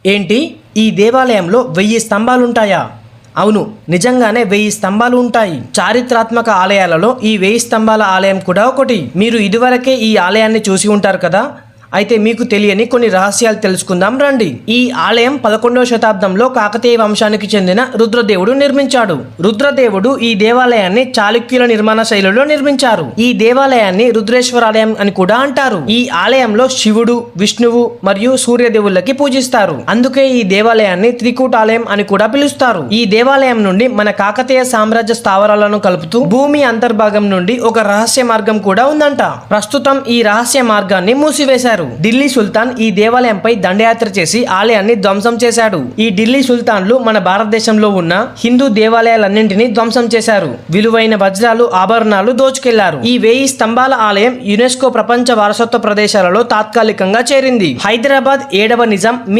ఏంటి, ఈ దేవాలయంలో 1000 స్తంభాలుంటాయా? అవును, నిజంగానే 1000 స్తంభాలు ఉంటాయి. చారిత్రాత్మక ఆలయాలలో ఈ 1000 స్తంభాల ఆలయం కూడా ఒకటి. మీరు ఇదివరకే ఈ ఆలయాన్ని చూసి ఉంటారు కదా. అయితే మీకు తెలియని కొన్ని రహస్యాలు తెలుసుకుందాం రండి. ఈ ఆలయం 11వ శతాబ్దంలో కాకతీయ వంశానికి చెందిన రుద్రదేవుడు నిర్మించాడు. రుద్రదేవుడు ఈ దేవాలయాన్ని చాళుక్యుల నిర్మాణ శైలిలో నిర్మించారు. ఈ దేవాలయాన్ని రుద్రేశ్వరాలయం అని కూడా అంటారు. ఈ ఆలయంలో శివుడు, విష్ణువు మరియు సూర్యదేవులకి పూజిస్తారు. అందుకే ఈ దేవాలయాన్ని త్రికూటాలయం అని కూడా పిలుస్తారు. ఈ దేవాలయం నుండి మన కాకతీయ సామ్రాజ్య స్థావరాలను కలుపుతూ భూమి అంతర్భాగం నుండి ఒక రహస్య మార్గం కూడా ఉందంట. ప్రస్తుతం ఈ రహస్య మార్గాన్ని మూసివేశారు. ఢిల్లీ సుల్తాన్ ఈ దేవాలయంపై దండయాత్ర చేసి ఆలయాన్ని ధ్వంసం చేశాడు. ఈ ఢిల్లీ సుల్తాన్లు మన భారతదేశంలో ఉన్న హిందూ దేవాలయాలన్నింటినీ ధ్వంసం చేశారు. విలువైన వజ్రాలు, ఆభరణాలు దోచుకెళ్లారు. ఈ 1000 స్తంభాల ఆలయం యునెస్కో ప్రపంచ వారసత్వ ప్రదేశాలలో తాత్కాలికంగా చేరింది. హైదరాబాద్ 7వ నిజాం మీ